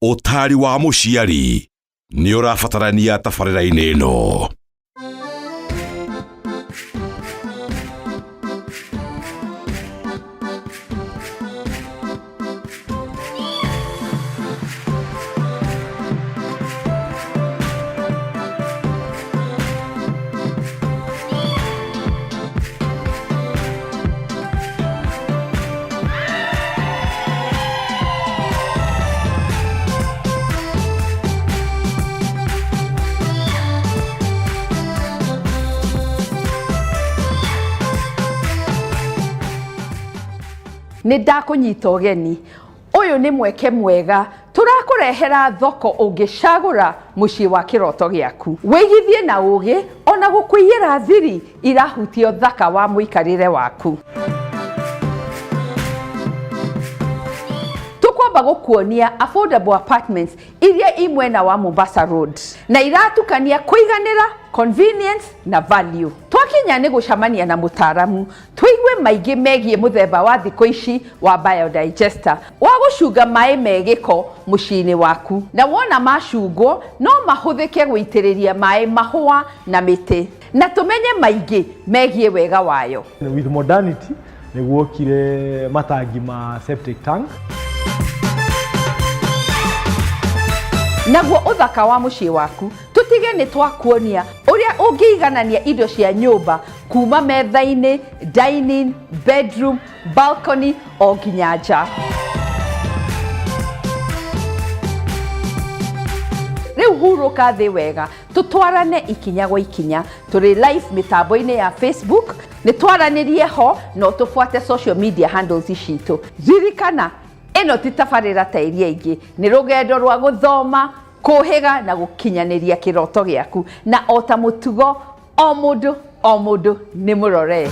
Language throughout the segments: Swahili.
Ũtari wa mũciari nĩ ũrabatarania tabarĩra-inĩ ĩno. Nĩndakũnyita ũgeni. Ũyũ nĩ mweke mwega. Tũrakũrehera thoko ũngĩcagũra mũciĩ wa kĩroto gĩaku. Wĩigithie na ũgĩ ona gũkũiyĩra thiri irahutia ũthaka wa mũikarĩre waku. Tũkwamba gũkuonia affordable apartments iria imwena wa Mombasa Road na iratukania kũiganĩra, convenience na value. Twakinya nĩ gũcamania na mũtaaramu tũigue maingĩ megiĩ mũthemba wa thikũ ici wa biodigester wa gũcunga maĩ megĩko mũciĩ-inĩ waku, na wona macungwo no mahũthĩke gũitĩrĩria maĩ mahũa na mĩtĩ, na tũmenye maingĩ megiĩ wega wayo. With modernity nĩguokire matangi ma septic tank. Naguo ũthaka wa mũciĩ waku tutige nĩ twakuonia ũrĩa ũngĩiganania indo cia nyũmba kuma metha-inĩ, dining, bedroom, balcony o nginya nja. Rĩu hurũka thĩ wega tũtwarane ikinya gwa ikinya. Tũrĩ live mĩtambo-inĩ ya Facebook, nĩtwaranĩrie ho no tũbuate social media handles citũ. Ririkana ĩno ti tabarĩra ta iria ingĩ, nĩ rũgendo rwa gũthoma, kũhĩga na gũkinyanĩria kĩroto gĩaku, na o ta mũtugo o mũndũ nĩ mũrore.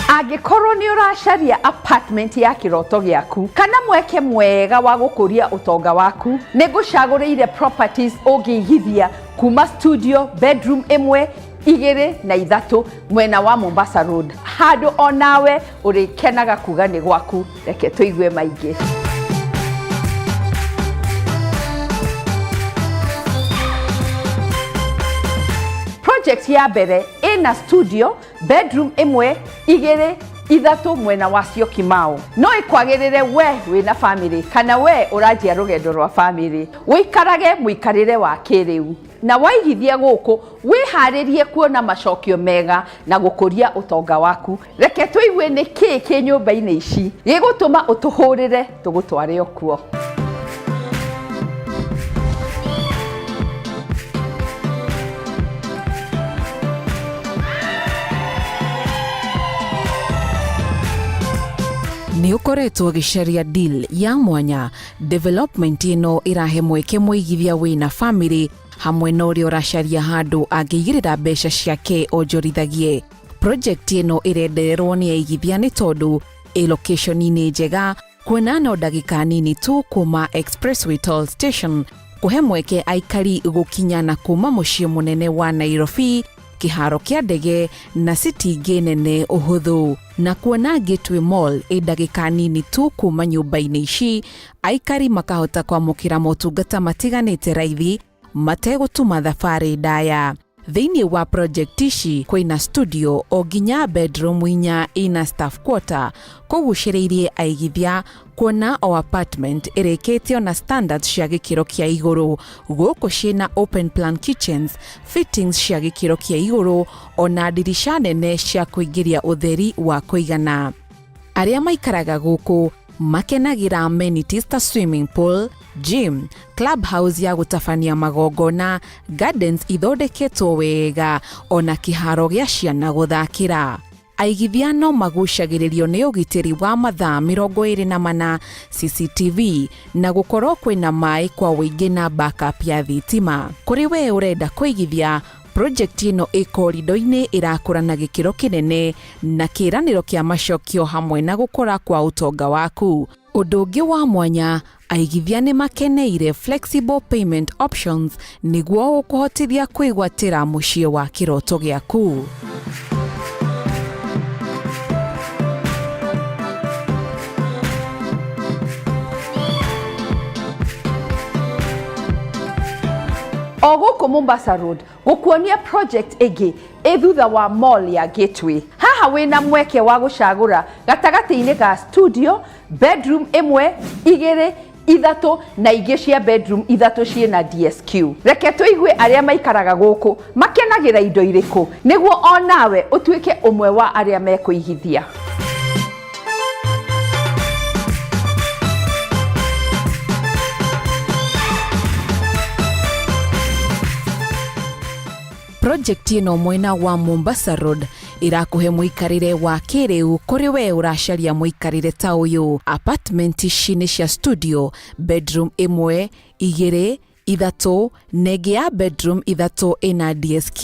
Angĩkorwo nĩ ũracaria apartment ya kĩroto gĩaku kana mweke mwega wa gũkũria ũtonga waku, nĩ ngũcagũrĩire properties ũngĩigithia kuma studio, bedroom 1, 2 na 3 mwena wa Mombasa Road, handũ onawe ũrĩkenaga kuga nĩ gwaku. Reke tũigue maingĩ. Project ya mbere ina studio, bedroom 1, 2, 3 mwena wa Syokimau. No ikwagĩrĩre we wĩna family kana we ũranjia rũgendo rwa family. Wĩikarage mũikarĩre wa kĩrĩu. Na waigithia gũkũ wĩharĩrie kuona macokio mega na gũkũria ũtonga waku. Reke tũigue nĩ kĩĩ kĩ nyũmba-inĩ ici gĩgũtũma ũtũhũrĩre tũgũtware okuo. Nĩ ũkoretwo gĩcaria deal ya mwanya. Development ĩno ĩrahe mweke mũigithia wĩna family hamwe na ũrĩa ũracaria handũ angĩigĩrĩra mbeca ciake onjorithagie. Project ĩno ĩrendererwo nĩ aigithia nĩ tondũ location-inĩ njega, kuona no ndagĩka nini tu kuma expressway toll station, kũhe mweke aikari gũkinya na kuma mũciĩ mũnene wa Nairobi, kĩharo kĩa ndege na city ingĩ nene ũhũthũ, na kuona Gateway Mall ndagĩka nini tu kuma nyũmba-inĩ ici, aikari makahota kwamũkĩra motungata matiganĩte raithi mategũtuma thabarĩ ndaya. Thĩinĩ wa project ici kwĩna studio o nginya bedroom 4 ina staff quarter, kũgucĩrĩirie aigithia kuona o apartment ĩrĩkĩtio na standards cia gĩkĩro kĩa igũrũ. Gũkũ ciĩna open plan kitchens, fittings cia gĩkĩro kĩa igũrũ ona ndirisha nene cia kũingĩria ũtheri wa kũigana. Arĩa maikaraga gũkũ makenagĩra amenities ta swimming pool, gym, clubhouse ya gũtabania magongona, gardens ithondeketwo wega ona kĩharo gĩa ciana gũthakĩra. Aigithia no magucagĩrĩrio nĩ ũgitĩri wa mathaa 24, CCTV na gũkorwo kwĩna maĩ kwa wĩingĩ na backup ya thitima. Kũrĩ we ũrenda kũigithia, project ĩno ĩkorido-inĩ ĩrakũra na gĩkĩro kĩnene na kĩĩranĩro kĩa macokio hamwe na gũkũra kwa ũtonga waku. Ũndũ ũngĩ wa mwanya, aigithia nĩ makeneire flexible payment options nĩguo gũkũhotithia kwĩgwatĩra mũciĩ wa kĩroto gĩaku. O gũkũ Mombasa Road gũkuonia project ĩngĩ thutha wa mall ya Gateway. Haha wĩna mweke wa gũcagũra gatagatĩ-inĩ ga studio, bedroom ĩmwe, igĩrĩ, ithatũ na ingĩ cia bedroom ithatũ ciĩna DSQ. Reke tũigue arĩa maikaraga gũkũ makenagĩra indo irĩkũ nĩguo o nawe ũtuĩke ũmwe wa arĩa mekũigithia. Project ĩno mwena wa Mombasa Road irakuhe muikarire wa kĩrĩu kũrĩ we ũracaria muikarire ta ũyũ. Apartment ici nĩ cia studio, bedroom ĩmwe, igĩrĩ, ithatũ, na ĩngĩ ya bedroom ithatũ ĩna DSQ.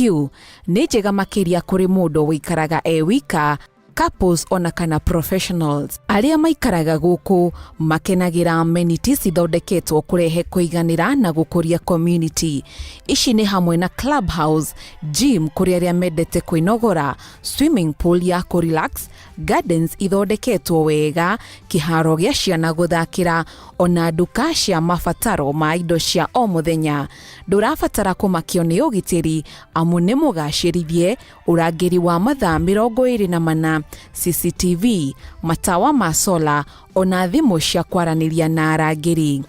Nĩ njega makĩria kũrĩ mũndũ wĩikaraga wika, couples ona kana professionals. Arĩa maikaraga gũkũ makenagĩra amenities ithondeketwo kũrehe kũiganĩra na gũkũria community. Ici nĩ hamwe na clubhouse, gym kũrĩa arĩa mendete kwĩnogora, swimming pool ya kũrelax, gardens ithondeketwo wega, kĩharo gĩa ciana gũthakĩra, ona nduka cia mabataro ma indo cia o mũthenya. Ndũrabatara kũmakio nĩ ũgitĩri amu nĩ mũgacĩrithie, ũrangĩri wa mathaa 24, CCTV, matawa ma solar, ona thimũ cia kwaranĩria na arangĩri.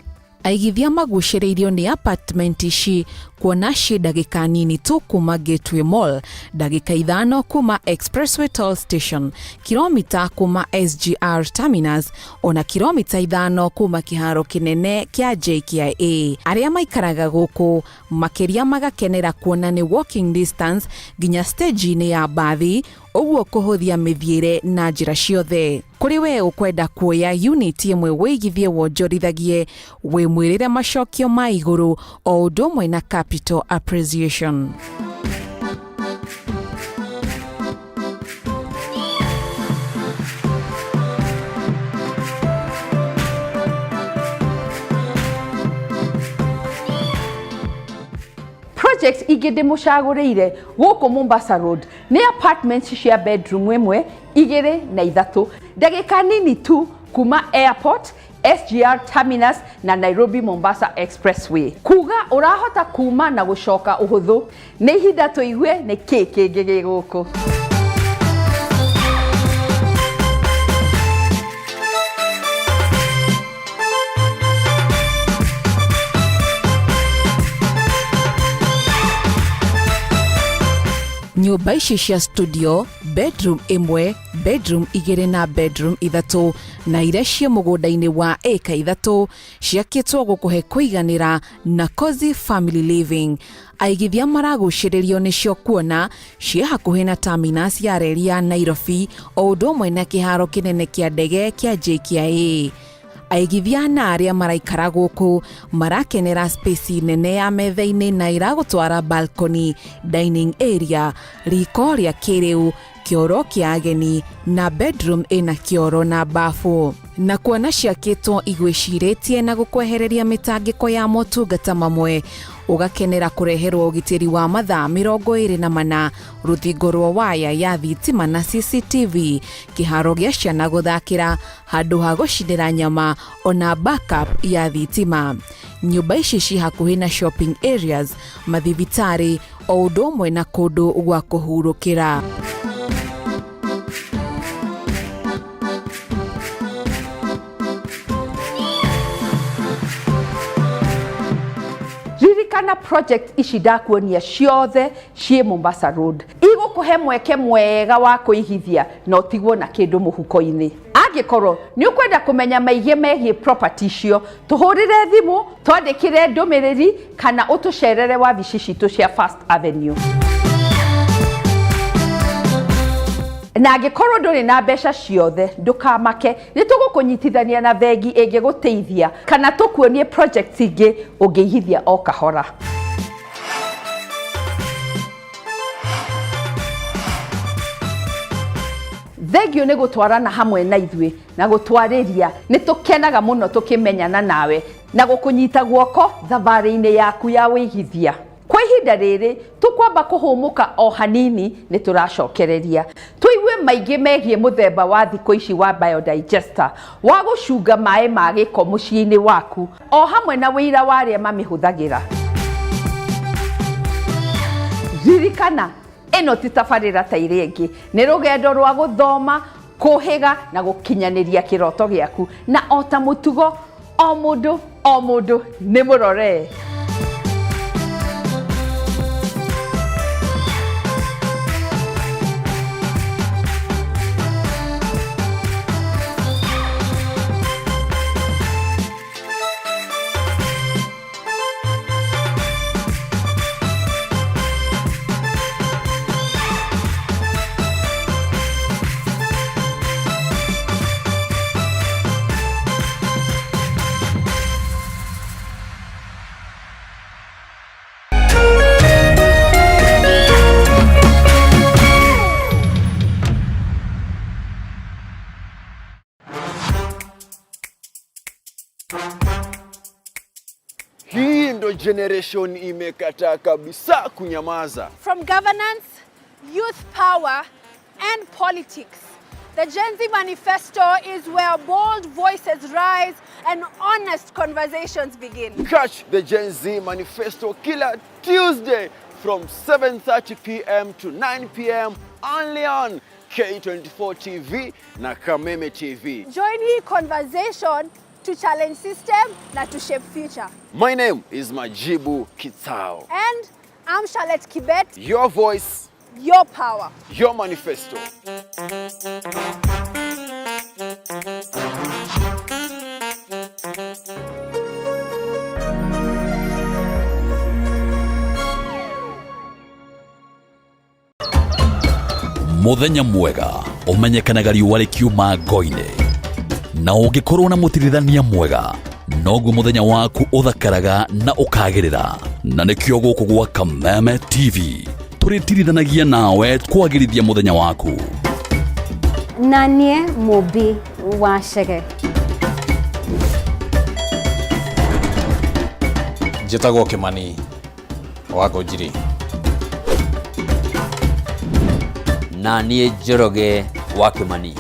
Aigithia magucĩrĩirio nĩ apartment ici kuona ci ndagĩka nini tu kuma Gateway Mall, ndagĩka 5 kuma Expressway Toll Station, kilomita kuma SGR Terminus, ona kilomita 5 kuma kĩharo kĩnene kĩa JKIA. Arĩa maikaraga gũkũ makĩria magakenera kuona nĩ walking distance nginya stage-inĩ ya bathi, ũguo kũhũthia mĩthiĩre na njĩra ciothe. Kũrĩ we ũkwenda kuoya unit ĩmwe wĩigithie wonjorithagie, wĩmwĩrĩre macokio ma igũrũ o ũndũ ũmwe na capital appreciation. Project ingĩ ndĩmũcagũrĩire gũkũ Mombasa Road nĩ apartments cia bedroom ĩmwe, igĩrĩ na ithatũ, ndagĩka nini tu kuma airport, SGR Terminus na Nairobi Mombasa Expressway. Kuga ũrahota kuma na gũcoka ũhũthũ. Nĩ ihinda tũigue nĩ kĩĩ kĩngĩ gĩ gũkũ. Nyũmba ici cia studio, bedroom ĩmwe, bedroom igĩrĩ na bedroom ithatũ, na iria ciĩ mũgũnda-inĩ wa eka ithatũ, ciakĩtwo gũkũhe kũiganĩra na cozy family living. Aigithia maragucĩrĩrio nĩcio kuona ciĩ hakuhĩ na terminus ya reri ya Nairobi, o ũndũ ũmwe na kĩharo kĩnene kĩa ndege kĩa JKIA. Aigithia na arĩa maraikara gũkũ marakenera space nene ya metha-inĩ na iragũtwara balcony, dining area, riko rĩa kĩrĩu, kioro kĩa ageni na bedroom ĩna kioro na bafu. Na kuona ciakĩtwo igwĩcirĩtie na gũkwehereria mĩtangĩko ya motungata mamwe, ũgakenera kũreherwo ũgitĩri wa mathaa 24, rũthingo rwa waya ya thitima na CCTV, kĩharo gĩa ciana gũthakĩra, handũ ha gũcinĩra nyama, ona backup ya thitima. Nyũmba ici ci hakuhĩ na shopping areas, mathibitarĩ, o ũndũ ũmwe na kũndũ gwa kũhurũkĩra. Ririkana project ici ndakuonia ciothe ciĩ Mombasa Road. Igũkũhe mweke mwega wa kũigithia na ũtigwo na kĩndũ mũhuko-inĩ. Angĩkorwo nĩ ũkwenda kũmenya maingĩ megiĩ property icio, tũhũrĩre thimũ, twandĩkĩre ndũmĩrĩri kana ũtũcerere wabici citũ cia First Avenue. Na angĩkorwo ndũrĩ na mbeca ciothe, ndũkamake, nĩ tũgũkũnyitithania na bengi ĩngĩgũteithia kana tũkuonie project ingĩ ũngĩigithia o kahora. thengio nĩ gũtwarana hamwe na ithuĩ na gũtwarĩria nĩ tũkenaga mũno tũkĩmenyana nawe na gũkũnyita guoko thabarĩ-inĩ yaku ya wĩigithia. Kwa ihinda rĩrĩ tũkwamba kũhũmũka o hanini nĩ tũracokereria tũigue maingĩ megiĩ mũthemba wa thikũ ici wa biodigester wa gũcunga maĩ ma gĩko mũciĩ-inĩ waku o hamwe na wĩira wa arĩa mamĩhũthagĩra. Ririkana ĩno ti tabarĩra ta iria ingĩ, nĩ rũgendo rwa gũthoma, kũhĩga na gũkinyanĩria kĩroto gĩaku, na o ta mũtugo o mũndũ nĩ mũrore. Hii ndo generation imekataa kabisa kunyamaza. From governance, youth power and politics, the Gen Z manifesto is where bold voices rise and honest conversations begin. Catch the Gen Z manifesto kila Tuesday from 7:30 p.m. to 9 p.m. only on K24 TV na Kameme TV. Join hii conversation to challenge system na to shape future. My name is Majibu Kitao. And I'm Charlotte Kibet. Your voice, your power, your manifesto. Muthenya mwega umenyekanaga riũa rĩkiuma ngo-inĩ, na ũngĩkorwo na mũtirithania mwega noguo muthenya waku ũthakaraga na ũkagĩrĩra. Na nĩkĩo gũkũ gwa Kameme TV tũrĩtirithanagia nawe kwagĩrithia muthenya waku. Nanie Mobi wa Shege. Njĩtagwo Kĩmani wa Ngũnjiri. Na niĩ Njoroge wa Kĩmani.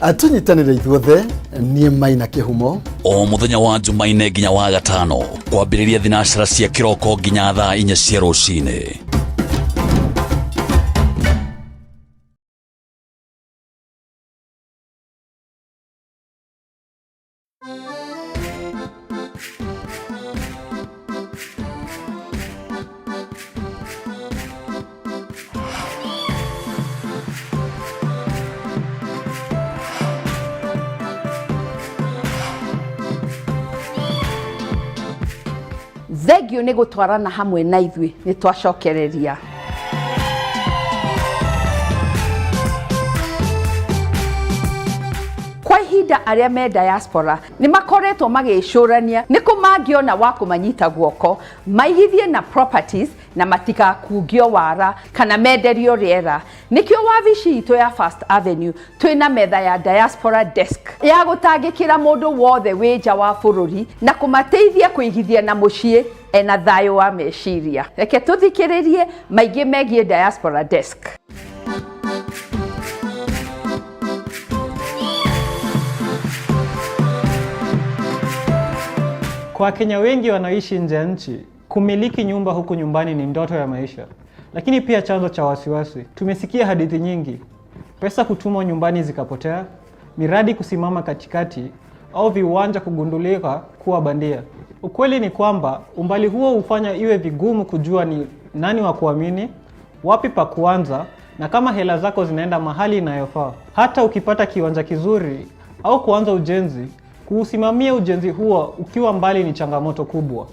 Atunyitanĩre ithuothe niĩ Maina Kĩhumo. O muthenya wa Jumaine nginya wa Gatano kwambĩrĩria thinacara cia kĩroko nginya thaa 4 cia rũcinĩ. Thengio nĩ gũtwarana hamwe na ithuĩ nĩ twacokereria. Kwa ihinda arĩa me diaspora nĩ makoretwo magĩcũrania nĩ kũ mangĩona wa kũmanyita guoko maigithie na properties na matigakungio wara kana menderio rĩera. Nĩkĩo wabici itũ ya First Avenue twĩna metha ya diaspora desk ya gũtangĩkĩra mũndũ wothe wĩ nja wa bũrũri na kũmateithia kũigithia na mũciĩ ena thayũ wa meciria. Reke tũthikĩrĩrie maingĩ megiĩ diaspora desk. Kwa Kenya wengi wanaoishi nje ya nchi, kumiliki nyumba huku nyumbani ni ndoto ya maisha, lakini pia chanzo cha wasiwasi. Tumesikia hadithi nyingi, pesa kutumwa nyumbani zikapotea, miradi kusimama katikati, au viwanja kugundulika kuwa bandia. Ukweli ni kwamba umbali huo hufanya iwe vigumu kujua ni nani wa kuamini, wapi pa kuanza, na kama hela zako zinaenda mahali inayofaa. Hata ukipata kiwanja kizuri au kuanza ujenzi, kuusimamia ujenzi huo ukiwa mbali ni changamoto kubwa.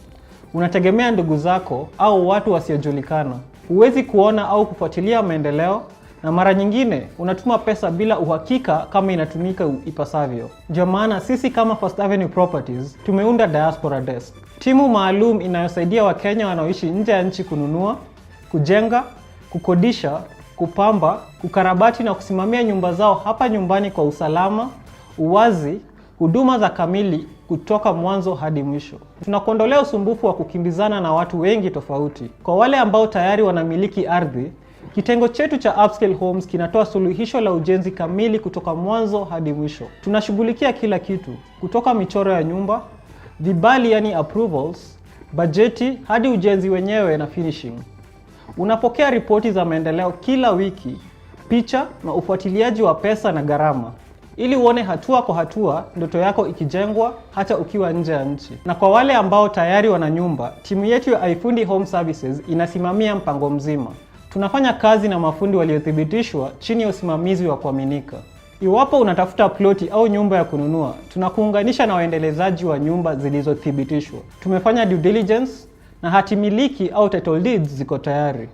Unategemea ndugu zako au watu wasiojulikana. Huwezi kuona au kufuatilia maendeleo, na mara nyingine unatuma pesa bila uhakika kama inatumika ipasavyo. Ndio maana sisi kama First Avenue Properties tumeunda Diaspora Desk, timu maalum inayosaidia Wakenya wanaoishi nje ya nchi kununua, kujenga, kukodisha, kupamba, kukarabati na kusimamia nyumba zao hapa nyumbani kwa usalama, uwazi, huduma za kamili kutoka mwanzo hadi mwisho. Tunakuondolea usumbufu wa kukimbizana na watu wengi tofauti. Kwa wale ambao tayari wanamiliki ardhi, kitengo chetu cha Upscale Homes kinatoa suluhisho la ujenzi kamili kutoka mwanzo hadi mwisho. Tunashughulikia kila kitu, kutoka michoro ya nyumba, vibali yani approvals, bajeti hadi ujenzi wenyewe na finishing. Unapokea ripoti za maendeleo kila wiki, picha na ufuatiliaji wa pesa na gharama, ili uone hatua kwa hatua ndoto yako ikijengwa hata ukiwa nje ya nchi. Na kwa wale ambao tayari wana nyumba, timu yetu ya iFundi Home Services inasimamia mpango mzima. Tunafanya kazi na mafundi waliothibitishwa chini ya usimamizi wa kuaminika. Iwapo unatafuta ploti au nyumba ya kununua, tunakuunganisha na waendelezaji wa nyumba zilizothibitishwa. Tumefanya due diligence na hati miliki au title deeds ziko tayari.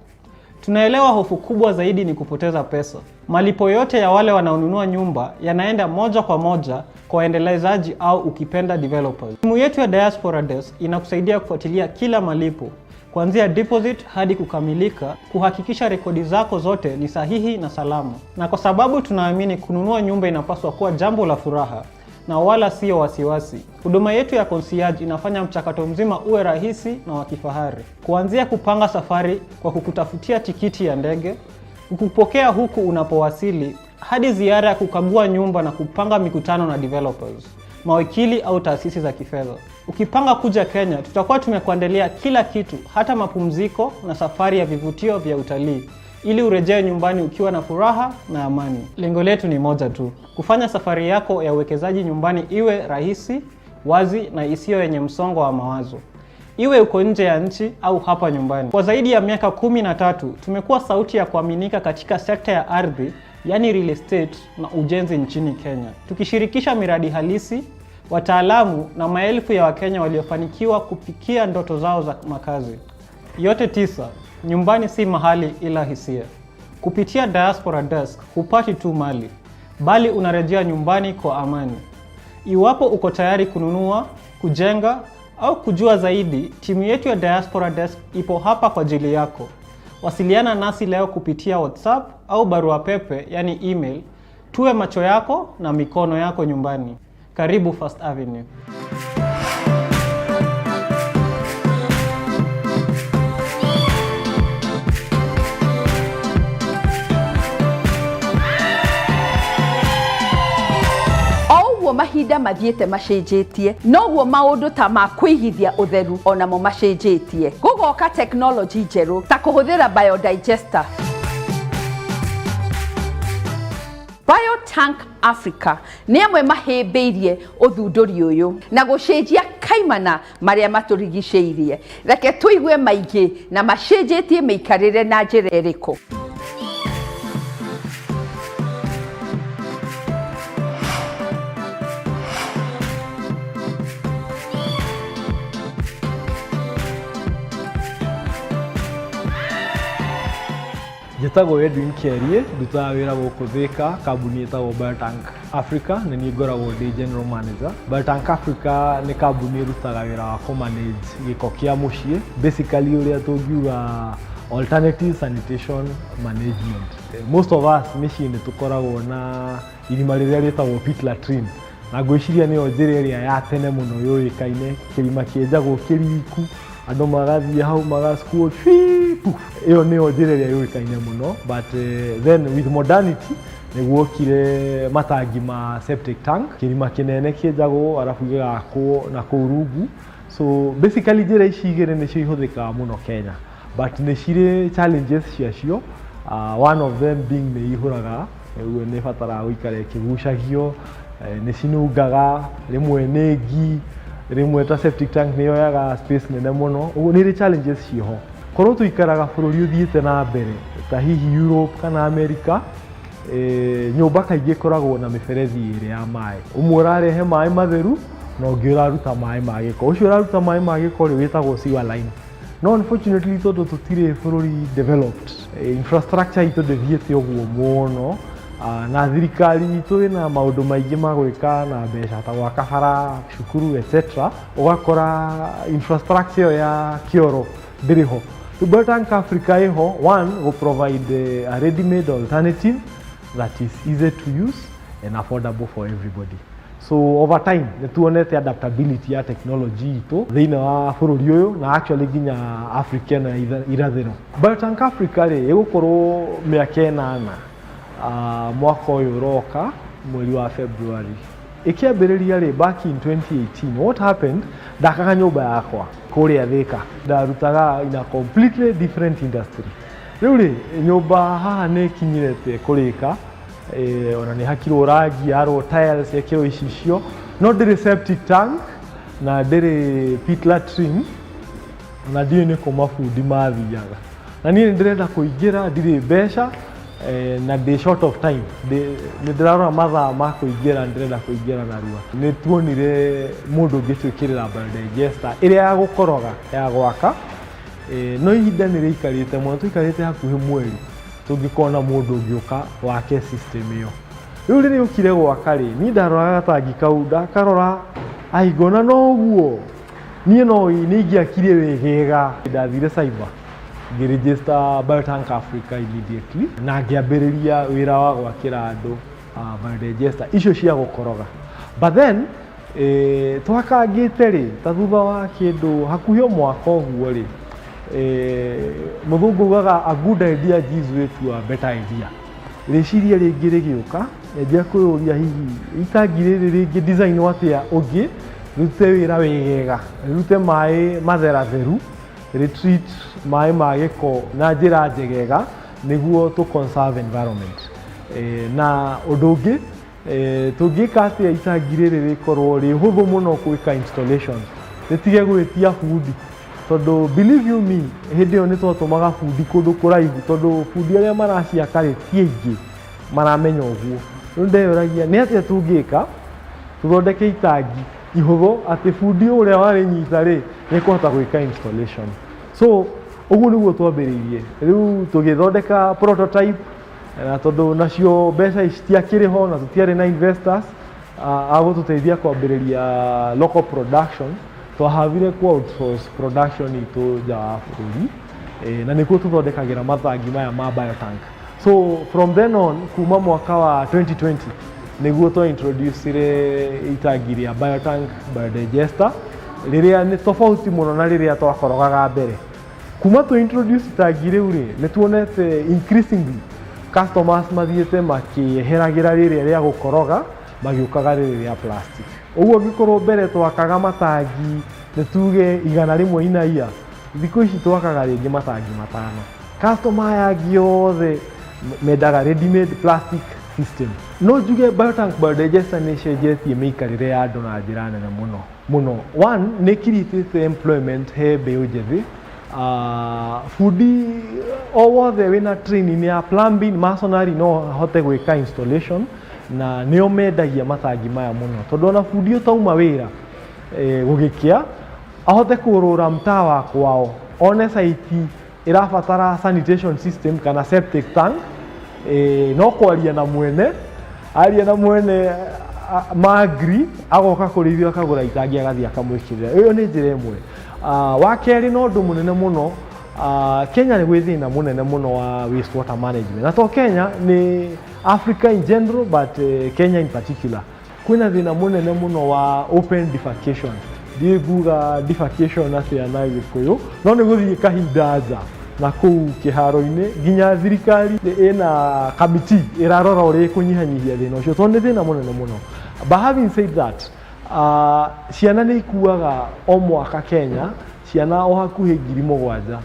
Tunaelewa hofu kubwa zaidi ni kupoteza pesa. Malipo yote ya wale wanaonunua nyumba yanaenda moja kwa moja kwa waendelezaji au ukipenda developers. Timu yetu ya Diaspora Desk inakusaidia kufuatilia kila malipo, kuanzia deposit hadi kukamilika, kuhakikisha rekodi zako zote ni sahihi na salama. Na kwa sababu tunaamini kununua nyumba inapaswa kuwa jambo la furaha na wala sio wasiwasi, huduma yetu ya concierge inafanya mchakato mzima uwe rahisi na wa kifahari. Kuanzia kupanga safari kwa kukutafutia tikiti ya ndege, kukupokea huku unapowasili, hadi ziara ya kukagua nyumba na kupanga mikutano na developers, mawakili au taasisi za kifedha. Ukipanga kuja Kenya, tutakuwa tumekuandalia kila kitu, hata mapumziko na safari ya vivutio vya utalii, ili urejee nyumbani ukiwa na furaha na amani. Lengo letu ni moja tu, kufanya safari yako ya uwekezaji nyumbani iwe rahisi, wazi na isiyo yenye msongo wa mawazo. Iwe uko nje ya nchi au hapa nyumbani. Kwa zaidi ya miaka 13, tumekuwa sauti ya kuaminika katika sekta ya ardhi, yani real estate na ujenzi nchini Kenya. Tukishirikisha miradi halisi, wataalamu na maelfu ya Wakenya waliofanikiwa kufikia ndoto zao za makazi. Yote 9, nyumbani si mahali ila hisia. Kupitia Diaspora Desk hupati tu mali, bali unarejea nyumbani kwa amani. Iwapo uko tayari kununua, kujenga au kujua zaidi, timu yetu ya Diaspora Desk ipo hapa kwa ajili yako. Wasiliana nasi leo kupitia WhatsApp au barua pepe, yani email. Tuwe macho yako na mikono yako nyumbani. Karibu First Avenue. Mahinda mathiete macenjetie, noguo maundu ta ma kwigithia utheru onamo macenjetie. Gugoka technology njeru ta kuhuthira biodigester. Biotank Africa ni amwe mahimbiirie uthunduri uyu na gucenjia kaimana maria maturigiceirie. Reke tuigue maingi na macenjetie meikarire na njira iriku. Njĩtagwo Edwin Kerie, ndutaga wĩra gũkũ Thika, kambuni ĩtagwo Biotank Africa, na niĩ ngoragwo ndĩ General Manager. Biotank Africa nĩ kambuni ĩrutaga wĩra wa kũmanage gĩko kĩa mũciĩ, basically ũrĩa tũngiuga alternative sanitation management. Most of us mĩciĩ nĩ tũkoragwo na irima rĩrĩa rĩtagwo pit latrine, na ngwĩciria nĩyo njĩra ĩrĩa ya tene mũno yũĩkaine, kĩrima kĩenjagwo kĩriku, andũ magathiĩ hau magaskuo iyo niyo njĩra ĩrĩa yũĩkaine mũno. But then with modernity nĩguokire matangi ma septic tank, kĩrima kĩnene kĩenjagwo arabu gĩgakwo na kũu rungu. So basically njĩra ici igĩrĩ nĩcio ihũthĩkaga mũno Kenya, but nĩ cirĩ challenges ciacio. One of them being nĩ ihũraga, nĩ ĩbataraga gũikara ĩkĩgucagio, nĩ cinungaga, rĩmwe nĩ ngi, rĩmwe ta septic tank nĩ yoyaga space nene mũno. Ũguo nĩ irĩ challenges ciho. Korwo tũikaraga bũrũri ũthiĩte na mbere ta hihi Europe kana America, nyũmba kaingĩ ĩkoragwo na mĩberethi ĩrĩ ya maĩ. Ũmwe ũrarehe maĩ matheru na ũngĩ ũraruta maĩ ma gĩko. Ũcio ũraruta maĩ ma gĩko rĩ wĩtagwo sewer line. No unfortunately tondũ tũtirĩ bũrũri developed, infrastructure itũ ndĩthiĩte ũguo mũno, na thirikari itũ ĩna maũndũ maingĩ ma gwĩka na mbeca ta gwaka bara, cukuru etc. Ũgakora infrastructure ya kĩoro ndĩrĩ ho. Biotank Africa iho, one, will provide a ready-made alternative that is easy to use and affordable for everybody. So over time, nituonete adaptability ya technology ito thĩinĩ wa bũrũri ũyũ na actually nginya Africa na irathĩro. Biotank Africa rĩ ĩgũkorwo mĩaka 8 mwaka ũyũ ũroka mweri wa February. Ikiambĩrĩria rĩ back in 2018, what happened, ndakaga nyũmba yakwa kũrĩa Thika. Ndarutaga in a completely different industry. Rĩu rĩ nyũmba haha nĩ kinyirete kũrĩka, ona nĩ hakirwo rangi yarwo tiles ekirwo icicio, no ndĩrĩ septic tank na ndĩrĩ pit latrine na ndiĩ nĩ kũ mabundi mathiaga. Na niĩ ndĩrenda kũingĩra ndirĩ mbeca na ndĩ short of time. Nĩ ndĩrarora mathaa ma kũingĩra, ndĩrenda kũingĩra narua. Nĩ tuonire mũndũ ũngĩtwĩkĩrĩra biodigester ĩrĩa ya gũkoroga ya gwaka, no ihinda nĩ rĩikarĩte mũno, tũikarĩte hakuhĩ mweri tũngĩkorwo na mũndũ ũngĩũka wake system ĩyo. Rĩu rĩrĩa ũkire gwaka rĩ, niĩ ndaroraga gatangi kau ndakarora ngona no ũguo niĩ no nĩ ingĩakire wegega. Ndathire cyber ngĩregister Biotank Africa immediately na ngĩambĩrĩria wĩra wa gwakĩra andũ biodigester icio cia gũkoroga. But then twakangĩte rĩ ta thutha wa kĩndũ hakuhĩ mwaka ũguo rĩ, mũthũngũ ugaga a good idea gives way to a better idea. Rĩciria rĩngĩ rĩgĩũka njia kwĩyũria hihi itangi rĩrĩ rĩngĩ design watĩa ũngĩ rĩrute wĩra wegega, rĩrute maĩ matheratheru, retreat maĩ ma gĩko na njĩra njegega nĩguo to conserve environment. Na ũndũ ũngĩ tũngĩka atĩa itangi rĩrĩ rĩkorwo rĩ hũthũ mũno gwĩka installations, rĩtige gwĩtia bundi. Tondũ believe you me, hĩndĩ ĩyo nĩ twatũmaga bundi kũndũ kũraihu, tondũ bundi arĩa maraciaka rĩ ti aingĩ maramenya ũguo. Rĩu ndeyũragia nĩ atĩa tũngĩka tũthondeke itangi ihũthũ atĩ bundi ũrĩa warĩnyita rĩ nĩkũhota gwĩka installation. So ũguo nĩguo twambĩrĩirie. Rĩu tũgĩthondeka prototype na tondũ nacio mbeca citiakĩrĩ ho na tũtiarĩ na investors agũtũteithia kwambĩrĩria local production, twahavire ku outsource production itũ nja wa bũrũri na nĩkuo tũthondekagĩra mathangi maya ma Biotank. So from then on kuma mwaka wa 2020 nĩguo twa introduce itangi rĩa Biotank biodigester rĩrĩa nĩ tofauti mũno na rĩrĩa twakorogaga mbere. Kuma tu introduce itangi rĩu rĩ nĩ tuonete increasingly customers mathiĩte makĩheragĩra rĩrĩa rĩa gũkoroga magĩũkaga rĩrĩa rĩa plastic. Ũguo ngĩkorwo mbere twakaga matangi nĩ tuge 100 inaia, thikũ ici twakaga rĩngĩ matangi 5. Customer yangi yothe mendaga ready-made plastic system. No njuge Biotank biodigester nĩ cenjetie mĩikarĩre ya andũ na njĩra nene mũno. One, nĩ ĩkiritĩte employment he mbeũ njĩthĩ. Fundi o wothe wĩna training ya plumbing, masonry no ahote gwĩka installation na nĩo mendagia matangi maya mũno. Tondũ ona fundi ũtauma wĩra gũgĩkĩa ahote kũrũra mtaa wa kwao, one site ĩrabatara sanitation system kana septic tank, no kwaria na mwene, aria na mwene magri agoka kũrĩithio akagũra itangi agathiĩ akamwĩkĩrĩra. Ĩyo nĩ njĩra ĩmwe. Wa kerĩ no ũndũ mũnene mũno, Kenya nĩ gwĩ thĩna mũnene mũno wa waste water management. Na to Kenya nĩ Africa in general, but Kenya in particular. Kwĩna thĩna mũnene mũno wa open defecation. Ndiĩ nguga defecation atĩa na Gĩkũyũ, no nĩ gũthiĩ kahinda nja na kũu kĩharo-inĩ nginya thirikari ĩna kamiti ĩrarora ũrĩa kũnyihanyihia thĩna ũcio, tondũ nĩ thĩna mũnene mũno. But having said that, ciana nĩ ikuaga o mwaka Kenya, ciana o hakuhĩ 7,000